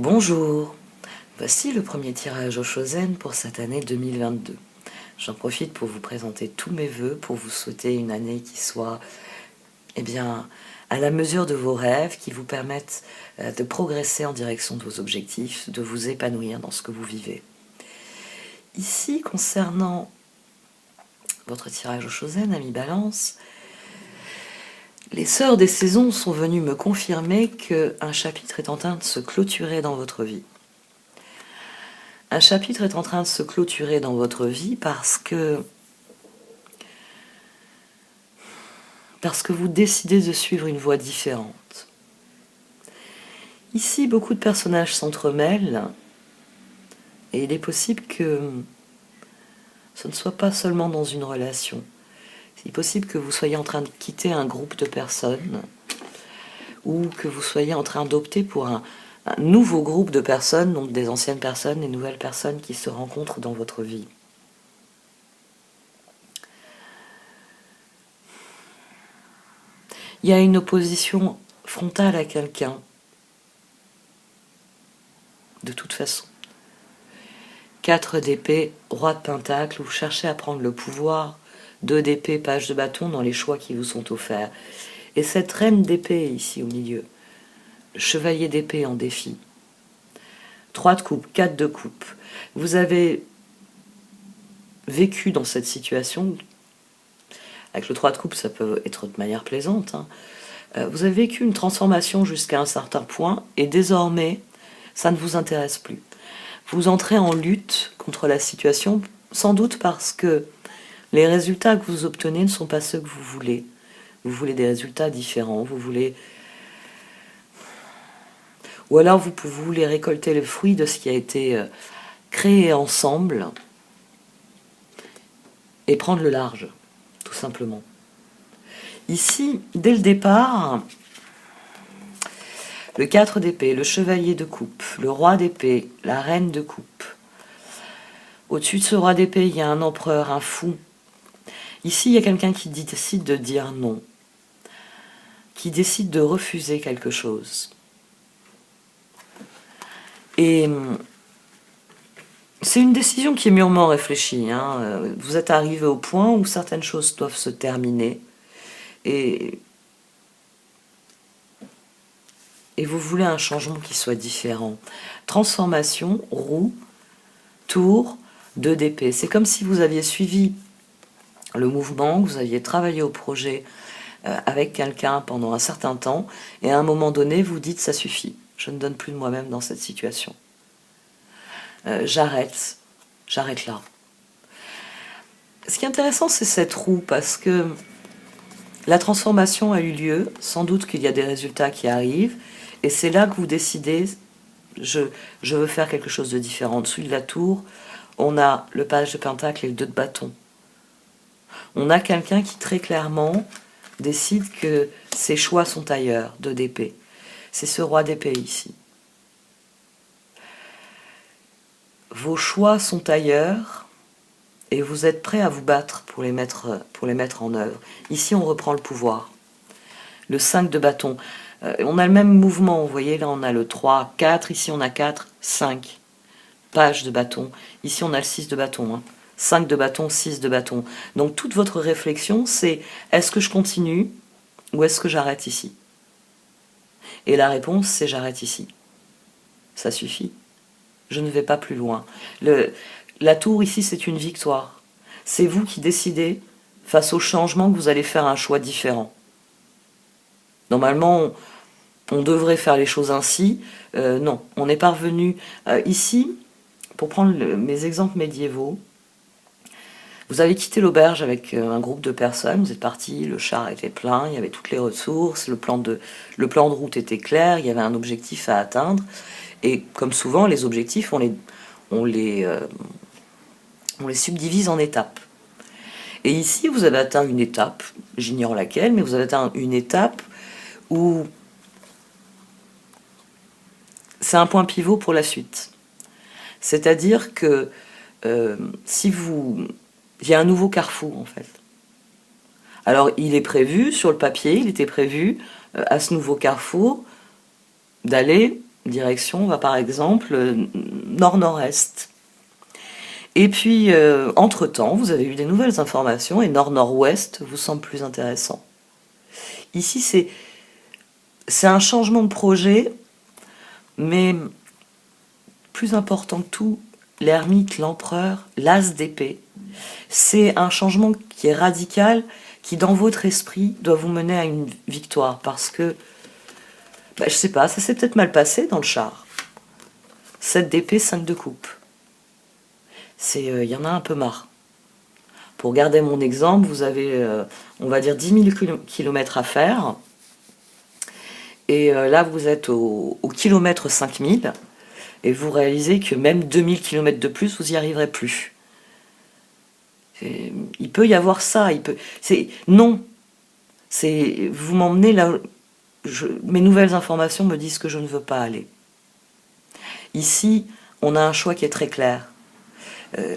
Bonjour, voici le premier tirage au Chosen pour cette année 2022. J'en profite pour vous présenter tous mes vœux, pour vous souhaiter une année qui soit à la mesure de vos rêves, qui vous permettent de progresser en direction de vos objectifs, de vous épanouir dans ce que vous vivez. Ici, concernant votre tirage au Chosen, ami Balance, les sœurs des saisons sont venues me confirmer qu'un chapitre est en train de se clôturer dans votre vie. Un chapitre est en train de se clôturer dans votre vie parce que vous décidez de suivre une voie différente. Ici, beaucoup de personnages s'entremêlent et il est possible que ce ne soit pas seulement dans une relation. Il est possible que vous soyez en train de quitter un groupe de personnes ou que vous soyez en train d'opter pour un nouveau groupe de personnes, donc des anciennes personnes, des nouvelles personnes qui se rencontrent dans votre vie. Il y a une opposition frontale à quelqu'un, de toute façon. 4 d'épée, roi de pentacle, vous cherchez à prendre le pouvoir, 2 d'épée, page de bâton dans les choix qui vous sont offerts. Et cette reine d'épée ici au milieu, le chevalier d'épée en défi. 3 de coupe, 4 de coupe. Vous avez vécu dans cette situation, avec le 3 de coupe ça peut être de manière plaisante, vous avez vécu une transformation jusqu'à un certain point, et désormais, ça ne vous intéresse plus. Vous entrez en lutte contre la situation, sans doute parce que les résultats que vous obtenez ne sont pas ceux que vous voulez. Vous voulez des résultats différents, vous voulez... Ou alors vous voulez récolter le fruit de ce qui a été créé ensemble et prendre le large, tout simplement. Ici, dès le départ, le 4 d'épée, le chevalier de coupe, le roi d'épée, la reine de coupe. Au-dessus de ce roi d'épée, il y a un empereur, un fou. Ici, il y a quelqu'un qui décide de dire non, qui décide de refuser quelque chose. Et c'est une décision qui est mûrement réfléchie. Vous êtes arrivé au point où certaines choses doivent se terminer. Et vous voulez un changement qui soit différent. Transformation, roue, tour, 2 d'épée. C'est comme si vous aviez suivi le mouvement, que vous aviez travaillé au projet avec quelqu'un pendant un certain temps, et à un moment donné, vous dites « ça suffit, je ne donne plus de moi-même dans cette situation. J'arrête là ». Ce qui est intéressant, c'est cette roue, parce que la transformation a eu lieu, sans doute qu'il y a des résultats qui arrivent, et c'est là que vous décidez, je veux faire quelque chose de différent. En dessous de la tour, on a le page de pentacle et le 2 de bâton. On a quelqu'un qui très clairement décide que ses choix sont ailleurs, 2 d'épée. C'est ce roi d'épée ici. Vos choix sont ailleurs et vous êtes prêt à vous battre pour les mettre en œuvre. Ici, on reprend le pouvoir. Le 5 de bâton. On a le même mouvement, vous voyez, là on a le 3, 4, ici on a 4, 5. Page de bâton. Ici on a le 6 de bâton. 5 de bâton, 6 de bâton. Donc toute votre réflexion, c'est est-ce que je continue ou est-ce que j'arrête ici? Et la réponse, c'est j'arrête ici. Ça suffit. Je ne vais pas plus loin. La tour ici, c'est une victoire. C'est vous qui décidez, face au changement, que vous allez faire un choix différent. Normalement, on devrait faire les choses ainsi. Non, on est parvenu ici, pour prendre mes exemples médiévaux, vous avez quitté l'auberge avec un groupe de personnes, vous êtes partis, le char était plein, il y avait toutes les ressources, le plan de route était clair, il y avait un objectif à atteindre. Et comme souvent, les objectifs, on les subdivise en étapes. Et ici, vous avez atteint une étape, j'ignore laquelle, mais vous avez atteint une étape où c'est un point pivot pour la suite. C'est-à-dire que il y a un nouveau carrefour, en fait. Alors, il est prévu, sur le papier, il était prévu, à ce nouveau carrefour, d'aller direction va par exemple nord-nord-est. Et puis, entre-temps, vous avez eu des nouvelles informations et nord-nord-ouest vous semble plus intéressant. Ici, c'est un changement de projet, mais plus important que tout, l'ermite, l'empereur, l'as d'épée, c'est un changement qui est radical, qui dans votre esprit doit vous mener à une victoire, parce que, je sais pas, ça s'est peut-être mal passé dans le char. 7 d'épée, 5 de coupe. Il y en a un peu marre. Pour garder mon exemple, vous avez, on va dire, 10 000 km à faire, et là vous êtes au kilomètre 5000, et vous réalisez que même 2000 km de plus, vous n'y arriverez plus. Il peut y avoir ça, non, vous m'emmenez là, mes nouvelles informations me disent que je ne veux pas aller. Ici, on a un choix qui est très clair.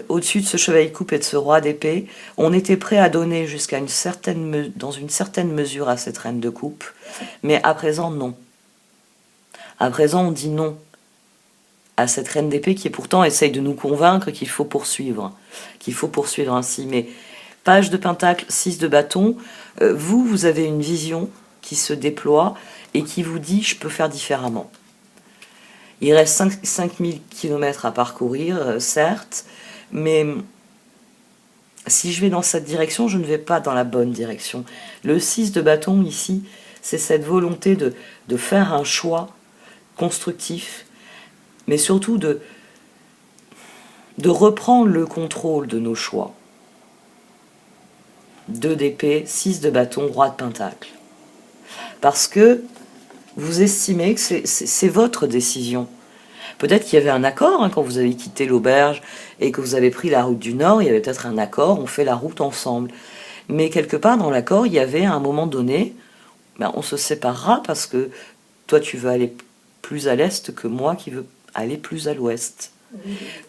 Au-dessus de ce chevalier de coupe et de ce roi d'épée, on était prêt à donner jusqu'à dans une certaine mesure à cette reine de coupe, mais à présent, non. À présent, on dit non à cette reine d'épée qui pourtant essaye de nous convaincre qu'il faut poursuivre ainsi. Mais page de pentacle, 6 de bâton, vous avez une vision qui se déploie et qui vous dit « je peux faire différemment ». Il reste 5000 km à parcourir, certes, mais si je vais dans cette direction, je ne vais pas dans la bonne direction. Le 6 de bâton, ici, c'est cette volonté de faire un choix constructif, mais surtout de reprendre le contrôle de nos choix. 2 d'épée, 6 de bâton, roi de pentacle. Parce que vous estimez que c'est votre décision. Peut-être qu'il y avait un accord quand vous avez quitté l'auberge et que vous avez pris la route du Nord, il y avait peut-être un accord, on fait la route ensemble. Mais quelque part dans l'accord, il y avait à un moment donné, on se séparera parce que toi tu veux aller plus à l'est que moi qui veux aller plus à l'ouest.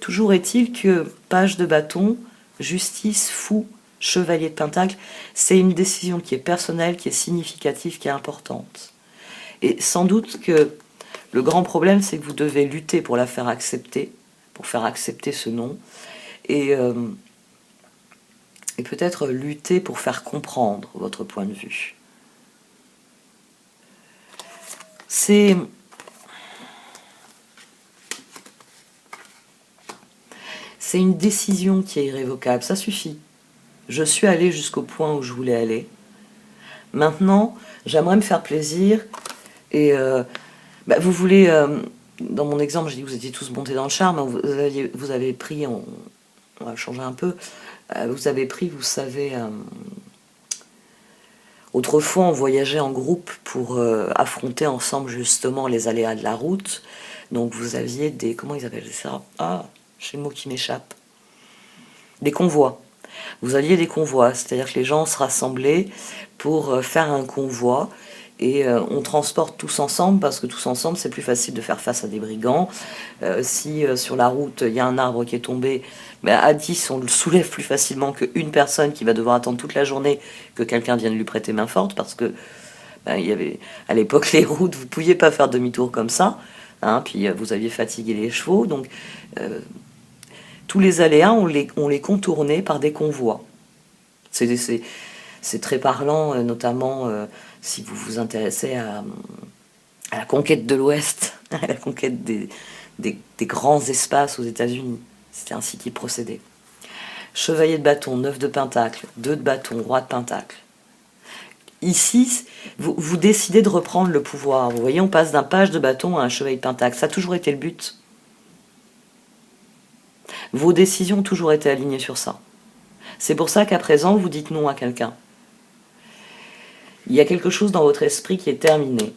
Toujours est-il que page de bâton, justice, fou, chevalier de pentacle, c'est une décision qui est personnelle, qui est significative, qui est importante. Et sans doute que le grand problème, c'est que vous devez lutter pour la faire accepter, pour faire accepter ce nom, et peut-être lutter pour faire comprendre votre point de vue. C'est une décision qui est irrévocable, ça suffit. Je suis allée jusqu'au point où je voulais aller. Maintenant, j'aimerais me faire plaisir et vous voulez, dans mon exemple, j'ai dit que vous étiez tous montés dans le char, mais vous avez pris, on va changer un peu, vous avez pris, vous savez, autrefois on voyageait en groupe pour affronter ensemble justement les aléas de la route, donc vous aviez des, comment ils appellent ça ? Ah, j'ai le mot qui m'échappe. Des convois. Vous aviez des convois, c'est-à-dire que les gens se rassemblaient pour faire un convoi et on transporte tous ensemble parce que tous ensemble c'est plus facile de faire face à des brigands. Si sur la route il y a un arbre qui est tombé, à 10 on le soulève plus facilement qu'une personne qui va devoir attendre toute la journée que quelqu'un vienne lui prêter main forte parce que il y avait à l'époque les routes, vous ne pouviez pas faire demi-tour comme ça, puis vous aviez fatigué les chevaux, donc tous les aléas, on les contournait par des convois. C'est très parlant, notamment si vous vous intéressez à la conquête de l'Ouest, à la conquête des grands espaces aux États-Unis. C'était ainsi qu'ils procédaient. Chevalier de bâton, 9 de pentacle, 2 de bâton, roi de pentacle. Ici, vous décidez de reprendre le pouvoir. Vous voyez, on passe d'un page de bâton à un chevalier de pentacle. Ça a toujours été le but. Vos décisions ont toujours été alignées sur ça. C'est pour ça qu'à présent, vous dites non à quelqu'un. Il y a quelque chose dans votre esprit qui est terminé.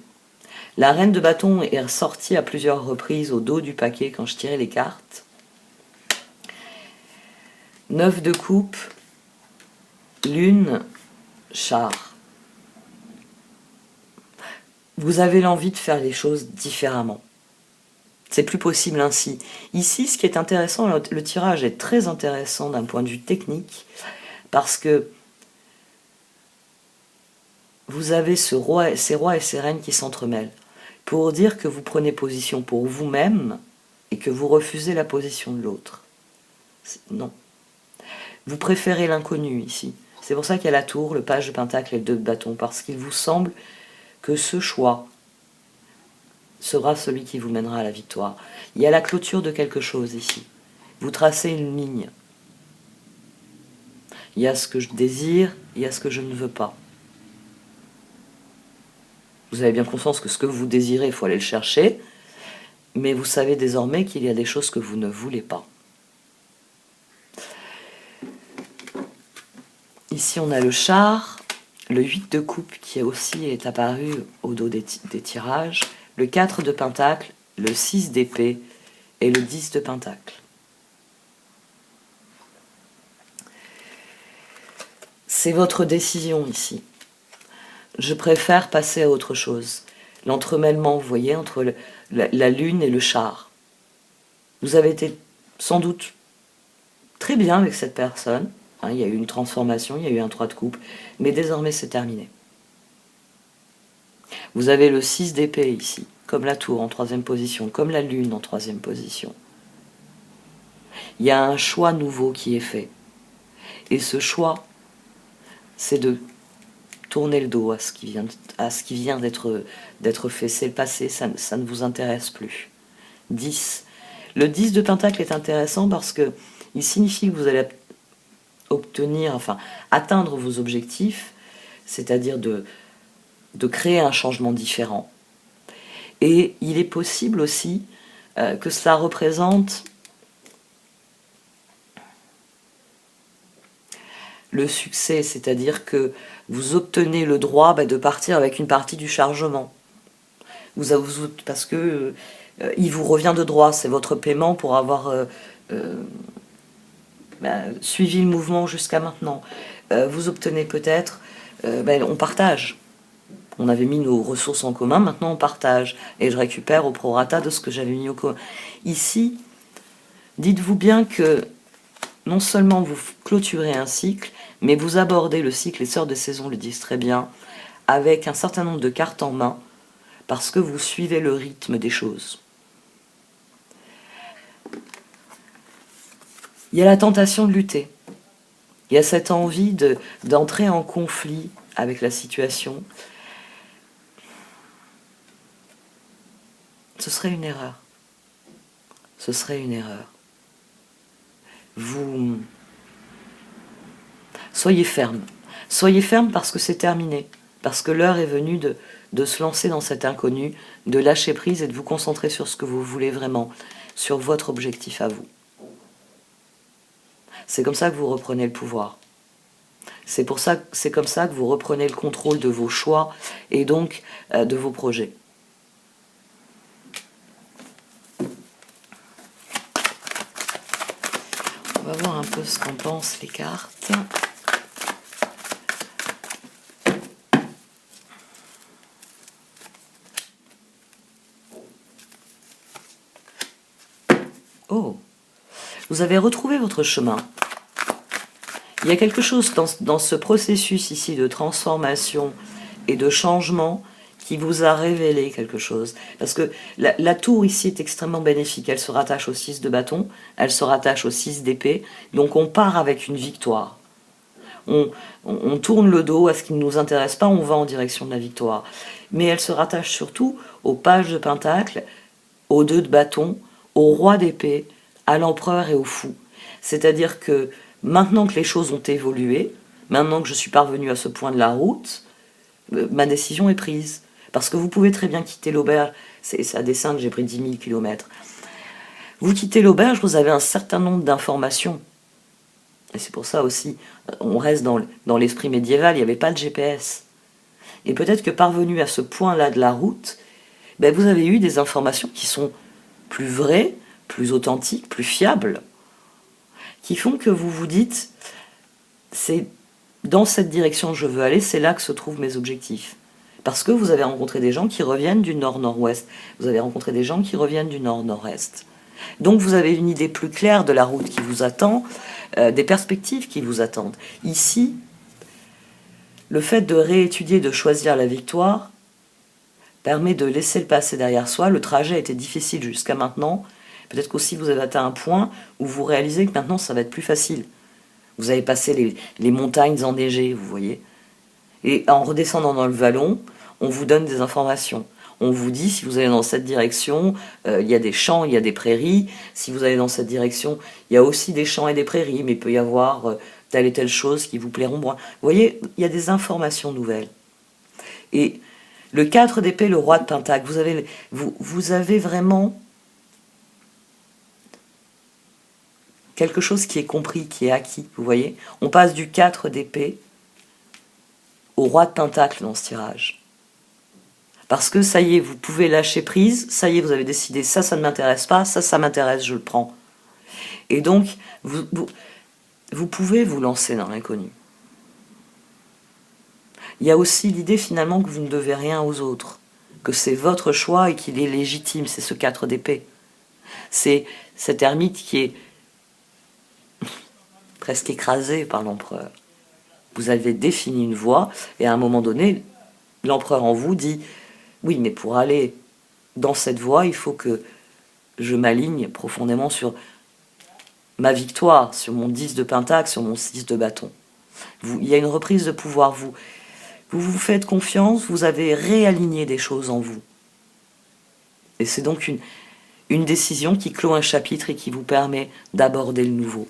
La reine de bâton est ressortie à plusieurs reprises au dos du paquet quand je tirais les cartes. 9 de coupe, lune, char. Vous avez l'envie de faire les choses différemment. C'est plus possible ainsi. Ici, ce qui est intéressant, le tirage est très intéressant d'un point de vue technique, parce que vous avez ces rois et ces reines qui s'entremêlent. pour dire que vous prenez position pour vous-même et que vous refusez la position de l'autre. Non. Vous préférez l'inconnu ici. C'est pour ça qu'il y a la tour, le page de pentacle et le 2 de bâton, parce qu'il vous semble que ce choix sera celui qui vous mènera à la victoire. Il y a la clôture de quelque chose ici. Vous tracez une ligne. Il y a ce que je désire, il y a ce que je ne veux pas. Vous avez bien conscience que ce que vous désirez, il faut aller le chercher, mais vous savez désormais qu'il y a des choses que vous ne voulez pas. Ici, on a le char, le 8 de coupe qui aussi est apparu au dos des tirages, le 4 de pentacle, le 6 d'épée et le 10 de pentacle. C'est votre décision ici. Je préfère passer à autre chose. L'entremêlement, vous voyez, entre la lune et le char. Vous avez été sans doute très bien avec cette personne. Hein, il y a eu une transformation, il y a eu un 3 de coupe, mais désormais c'est terminé. Vous avez le 6 d'épée ici, comme la tour en 3e position, comme la lune en 3e position. Il y a un choix nouveau qui est fait. Et ce choix, c'est de tourner le dos à ce qui vient d'être fait. C'est le passé, ça ne vous intéresse plus. 10. Le 10 de pentacle est intéressant parce que il signifie que vous allez atteindre vos objectifs, c'est-à-dire de créer un changement différent. Et il est possible aussi que cela représente le succès, c'est-à-dire que vous obtenez le droit de partir avec une partie du chargement. Parce que il vous revient de droit, c'est votre paiement pour avoir suivi le mouvement jusqu'à maintenant. Vous obtenez peut-être, on partage. On avait mis nos ressources en commun, maintenant on partage. Et je récupère au prorata de ce que j'avais mis au commun. Ici, dites-vous bien que non seulement vous clôturez un cycle, mais vous abordez le cycle, les sœurs de saison le disent très bien, avec un certain nombre de cartes en main, parce que vous suivez le rythme des choses. Il y a la tentation de lutter. Il y a cette envie d'entrer en conflit avec la situation. Ce serait une erreur. Ce serait une erreur. Vous soyez ferme. Soyez ferme parce que c'est terminé. Parce que l'heure est venue de se lancer dans cet inconnu, de lâcher prise et de vous concentrer sur ce que vous voulez vraiment, sur votre objectif à vous. C'est comme ça que vous reprenez le pouvoir. C'est comme ça que vous reprenez le contrôle de vos choix et donc de vos projets. On va voir un peu ce qu'en pensent les cartes. Oh, vous avez retrouvé votre chemin. Il y a quelque chose dans ce processus ici de transformation et de changement qui vous a révélé quelque chose. Parce que la tour ici est extrêmement bénéfique. Elle se rattache au 6 de bâton, elle se rattache au 6 d'épée. Donc on part avec une victoire. On tourne le dos à ce qui ne nous intéresse pas, on va en direction de la victoire. Mais elle se rattache surtout au page de pentacle, au 2 de bâton, au roi d'épée, à l'empereur et au fou. C'est-à-dire que maintenant que les choses ont évolué, maintenant que je suis parvenu à ce point de la route, ma décision est prise. Parce que vous pouvez très bien quitter l'auberge, c'est à dessein que j'ai pris 10 000 km. Vous quittez l'auberge, vous avez un certain nombre d'informations. Et c'est pour ça aussi, on reste dans l'esprit médiéval, il n'y avait pas de GPS. Et peut-être que parvenu à ce point-là de la route, vous avez eu des informations qui sont plus vraies, plus authentiques, plus fiables, qui font que vous vous dites, c'est dans cette direction que je veux aller, c'est là que se trouvent mes objectifs. Parce que vous avez rencontré des gens qui reviennent du nord-nord-ouest, vous avez rencontré des gens qui reviennent du nord-nord-est. Donc vous avez une idée plus claire de la route qui vous attend, des perspectives qui vous attendent. Ici, le fait de réétudier, de choisir la victoire, permet de laisser le passé derrière soi. Le trajet a été difficile jusqu'à maintenant. Peut-être qu'aussi vous avez atteint un point où vous réalisez que maintenant ça va être plus facile. Vous avez passé les montagnes enneigées, vous voyez. Et en redescendant dans le vallon, on vous donne des informations. On vous dit, si vous allez dans cette direction, il y a des champs, il y a des prairies. Si vous allez dans cette direction, il y a aussi des champs et des prairies, mais il peut y avoir telle et telle chose qui vous plairont moins. Vous voyez, il y a des informations nouvelles. Et le 4 d'épée, le roi de pentacle, vous avez vraiment quelque chose qui est compris, qui est acquis, vous voyez. On passe du 4 d'épée au roi de pentacle dans ce tirage. Parce que ça y est, vous pouvez lâcher prise, ça y est, vous avez décidé, ça ne m'intéresse pas, ça m'intéresse, je le prends. Et donc, vous pouvez vous lancer dans l'inconnu. Il y a aussi l'idée finalement que vous ne devez rien aux autres, que c'est votre choix et qu'il est légitime, c'est ce 4 d'épée. C'est cet ermite qui est presque écrasé par l'empereur. Vous avez défini une voie, et à un moment donné, l'empereur en vous dit « Oui, mais pour aller dans cette voie, il faut que je m'aligne profondément sur ma victoire, sur mon 10 de pentacle, sur mon 6 de bâton. » Il y a une reprise de pouvoir. Vous faites confiance, vous avez réaligné des choses en vous. Et c'est donc une décision qui clôt un chapitre et qui vous permet d'aborder le nouveau.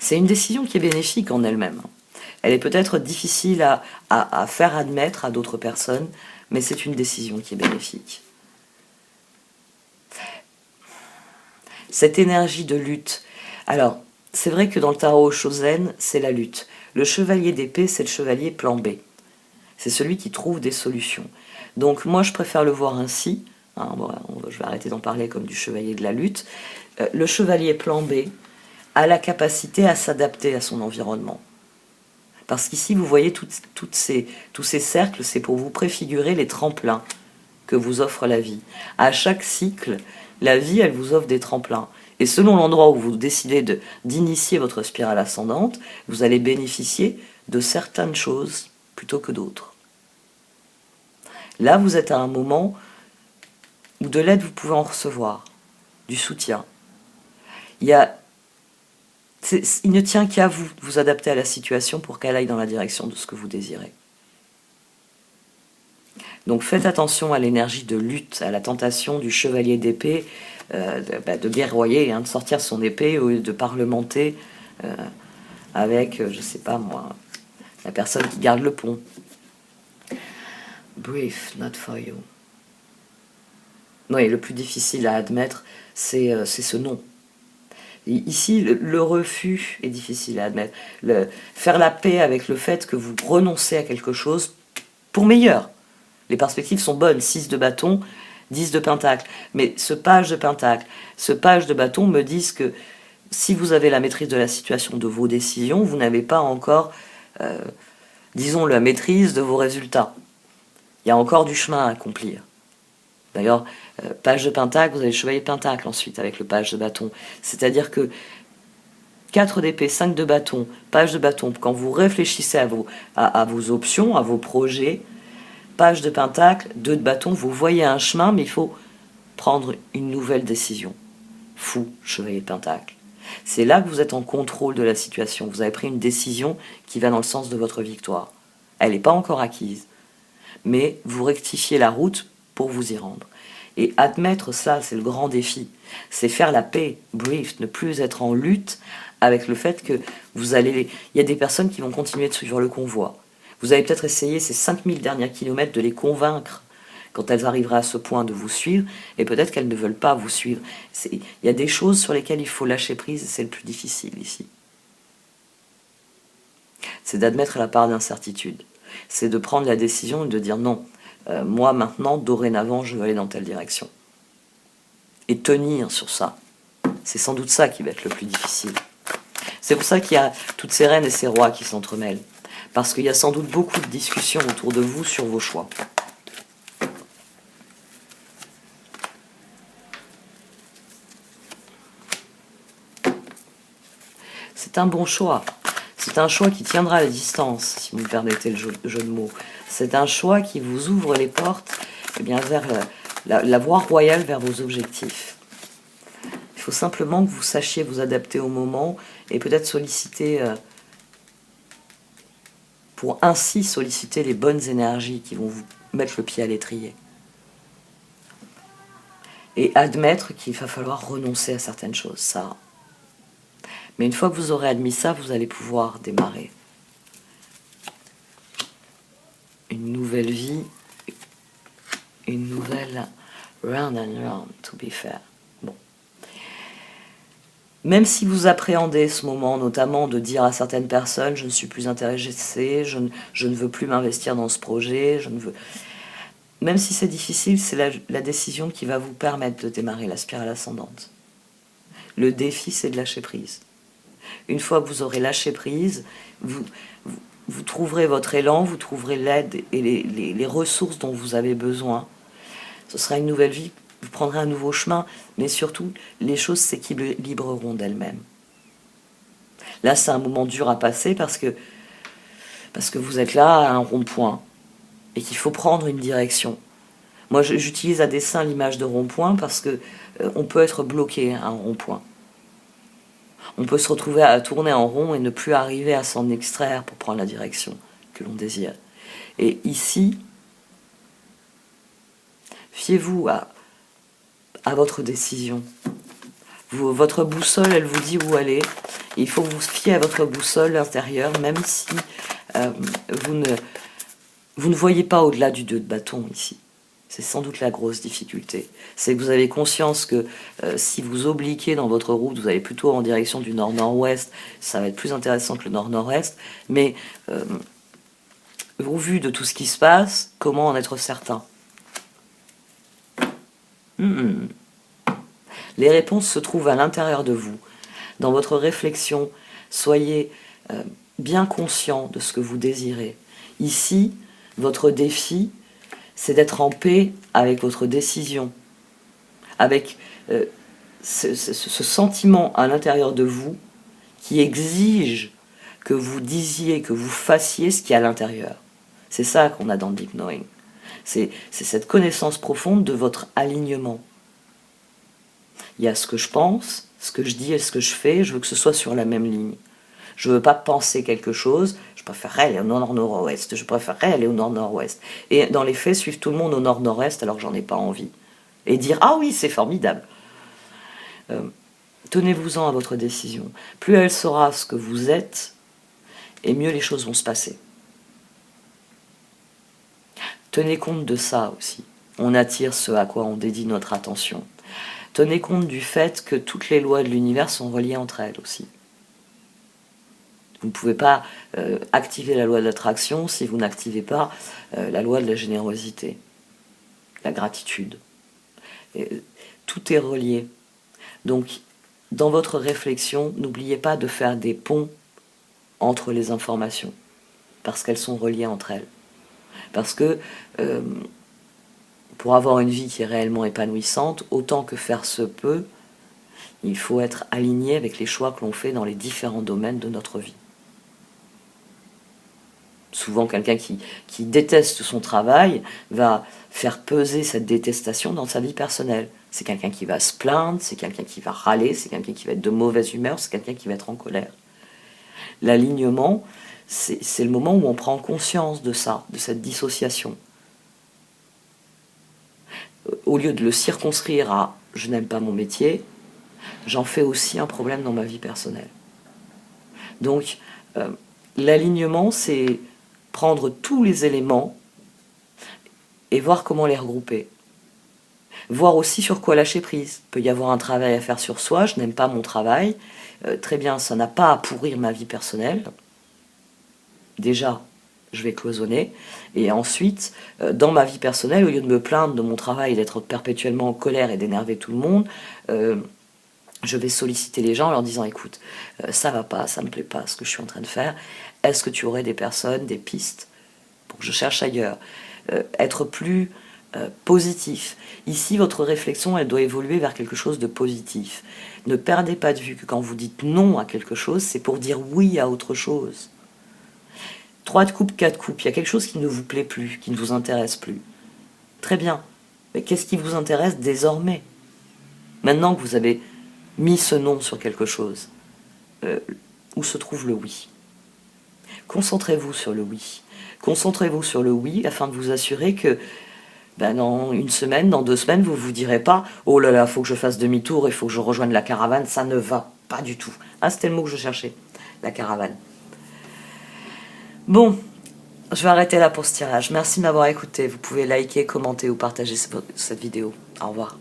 C'est une décision qui est bénéfique en elle-même. Elle est peut-être difficile à faire admettre à d'autres personnes, mais c'est une décision qui est bénéfique. Cette énergie de lutte. Alors, c'est vrai que dans le tarot Shosen, c'est la lutte. Le chevalier d'épée, c'est le chevalier plan B. C'est celui qui trouve des solutions. Donc moi, je préfère le voir ainsi. Hein, bon, je vais arrêter d'en parler comme du chevalier de la lutte. Le chevalier plan B a la capacité à s'adapter à son environnement. Parce qu'ici, vous voyez tous ces cercles, c'est pour vous préfigurer les tremplins que vous offre la vie. À chaque cycle, la vie, elle vous offre des tremplins. Et selon l'endroit où vous décidez d'initier votre spirale ascendante, vous allez bénéficier de certaines choses plutôt que d'autres. Là, vous êtes à un moment où de l'aide, vous pouvez en recevoir, du soutien. Il ne tient qu'à vous de vous adapter à la situation pour qu'elle aille dans la direction de ce que vous désirez. Donc faites attention à l'énergie de lutte, à la tentation du chevalier d'épée, de guerroyer, hein, de sortir son épée au lieu de parlementer avec, je sais pas moi, la personne qui garde le pont. Brief, not for you. Oui, le plus difficile à admettre, c'est ce non. Et ici, le refus est difficile à admettre. Faire la paix avec le fait que vous renoncez à quelque chose pour meilleur. Les perspectives sont bonnes, 6 de bâton, 10 de pentacle. Mais ce page de pentacle, ce page de bâton me disent que si vous avez la maîtrise de la situation, de vos décisions, vous n'avez pas encore, disons, la maîtrise de vos résultats. Il y a encore du chemin à accomplir. D'ailleurs, page de pentacle, vous avez le chevalier de pentacle ensuite avec le page de bâton. C'est-à-dire que 4 d'épée, 5 de bâton, page de bâton, quand vous réfléchissez à vos options, à vos projets, page de pentacle, 2 de bâton, vous voyez un chemin, mais il faut prendre une nouvelle décision. Fou, chevalier de pentacle. C'est là que vous êtes en contrôle de la situation. Vous avez pris une décision qui va dans le sens de votre victoire. Elle n'est pas encore acquise, mais vous rectifiez la route pour vous y rendre. Et admettre ça, c'est le grand défi. C'est faire la paix, brief, ne plus être en lutte avec le fait que vous allez... Il y a des personnes qui vont continuer de suivre le convoi. Vous avez peut-être essayé ces 5000 derniers kilomètres de les convaincre quand elles arriveraient à ce point de vous suivre, et peut-être qu'elles ne veulent pas vous suivre. Il y a des choses sur lesquelles il faut lâcher prise, et c'est le plus difficile ici. C'est d'admettre la part d'incertitude. C'est de prendre la décision et de dire non, moi maintenant, dorénavant, je veux aller dans telle direction. Et tenir sur ça. C'est sans doute ça qui va être le plus difficile. C'est pour ça qu'il y a toutes ces reines et ces rois qui s'entremêlent. Parce qu'il y a sans doute beaucoup de discussions autour de vous sur vos choix. C'est un bon choix. C'est un choix qui tiendra à la distance, si vous me permettez le jeu de mots. C'est un choix qui vous ouvre les portes bien, vers la voie royale, vers vos objectifs. Il faut simplement que vous sachiez vous adapter au moment et peut-être solliciter, pour ainsi solliciter les bonnes énergies qui vont vous mettre le pied à l'étrier. Et admettre qu'il va falloir renoncer à certaines choses, ça. Mais une fois que vous aurez admis ça, vous allez pouvoir démarrer une nouvelle vie, une nouvelle round and round, to be fair. Bon. Même si vous appréhendez ce moment, notamment de dire à certaines personnes « je ne suis plus intéressé, je ne veux plus m'investir dans ce projet, je ne veux... » Même si c'est difficile, c'est la décision qui va vous permettre de démarrer la spirale ascendante. Le défi, c'est de lâcher prise. Une fois que vous aurez lâché prise, vous trouverez votre élan, vous trouverez l'aide et les ressources dont vous avez besoin. Ce sera une nouvelle vie, vous prendrez un nouveau chemin, mais surtout, les choses s'équilibreront d'elles-mêmes. Là, c'est un moment dur à passer parce que vous êtes là à un rond-point et qu'il faut prendre une direction. Moi, j'utilise à dessein l'image de rond-point parce que on peut être bloqué à un rond-point. On peut se retrouver à tourner en rond et ne plus arriver à s'en extraire pour prendre la direction que l'on désire. Et ici, fiez-vous à votre décision. Votre boussole, elle vous dit où aller. Il faut vous fier à votre boussole intérieure, même si vous ne voyez pas au-delà du 2 de bâton ici. C'est sans doute la grosse difficulté. C'est que vous avez conscience que si vous obliquez dans votre route, vous allez plutôt en direction du nord-nord-ouest, ça va être plus intéressant que le nord-nord-est, mais au vu de tout ce qui se passe, comment en être certain? Les réponses se trouvent à l'intérieur de vous. Dans votre réflexion, soyez bien conscient de ce que vous désirez. Ici, votre défi, c'est d'être en paix avec votre décision, avec ce sentiment à l'intérieur de vous qui exige que vous disiez, que vous fassiez ce qui est à l'intérieur. C'est ça qu'on a dans le Deep Knowing. C'est cette connaissance profonde de votre alignement. Il y a ce que je pense, ce que je dis et ce que je fais, je veux que ce soit sur la même ligne. Je ne veux pas penser quelque chose, je préférerais aller au nord-nord-ouest, je préférerais aller au nord-nord-ouest. Et dans les faits, suivre tout le monde au nord-nord-est alors que j'en ai pas envie. Et dire « Ah oui, c'est formidable !» Tenez-vous-en à votre décision. Plus elle saura ce que vous êtes, et mieux les choses vont se passer. Tenez compte de ça aussi. On attire ce à quoi on dédie notre attention. Tenez compte du fait que toutes les lois de l'univers sont reliées entre elles aussi. Vous ne pouvez pas activer la loi de l'attraction si vous n'activez pas la loi de la générosité, la gratitude. Tout est relié. Donc, dans votre réflexion, n'oubliez pas de faire des ponts entre les informations, parce qu'elles sont reliées entre elles. Parce que pour avoir une vie qui est réellement épanouissante, autant que faire se peut, il faut être aligné avec les choix que l'on fait dans les différents domaines de notre vie. Souvent, quelqu'un qui déteste son travail va faire peser cette détestation dans sa vie personnelle. C'est quelqu'un qui va se plaindre, c'est quelqu'un qui va râler, c'est quelqu'un qui va être de mauvaise humeur, c'est quelqu'un qui va être en colère. L'alignement, c'est le moment où on prend conscience de ça, de cette dissociation. Au lieu de le circonscrire à « je n'aime pas mon métier », j'en fais aussi un problème dans ma vie personnelle. Donc, l'alignement, c'est prendre tous les éléments et voir comment les regrouper. Voir aussi sur quoi lâcher prise. Il peut y avoir un travail à faire sur soi, je n'aime pas mon travail. Très bien, ça n'a pas à pourrir ma vie personnelle. Déjà, je vais cloisonner. Et ensuite, dans ma vie personnelle, au lieu de me plaindre de mon travail, d'être perpétuellement en colère et d'énerver tout le monde, je vais solliciter les gens en leur disant « Écoute, ça va pas, ça me plaît pas ce que je suis en train de faire. Est-ce que tu aurais des personnes, des pistes pour que je cherche ailleurs ?» Être plus positif. Ici, votre réflexion, elle doit évoluer vers quelque chose de positif. Ne perdez pas de vue que quand vous dites non à quelque chose, c'est pour dire oui à autre chose. 3 de coupe, 4 coupes. Il y a quelque chose qui ne vous plaît plus, qui ne vous intéresse plus. Très bien. Mais qu'est-ce qui vous intéresse désormais? Maintenant que vous avez mis ce non sur quelque chose, où se trouve le oui? Concentrez-vous sur le oui. Concentrez-vous sur le oui afin de vous assurer que dans une semaine, dans 2 semaines, vous ne vous direz pas « Oh là là, il faut que je fasse demi-tour, il faut que je rejoigne la caravane, ça ne va pas du tout. » Ah, c'était le mot que je cherchais, la caravane. Bon, je vais arrêter là pour ce tirage. Merci de m'avoir écouté. Vous pouvez liker, commenter ou partager cette vidéo. Au revoir.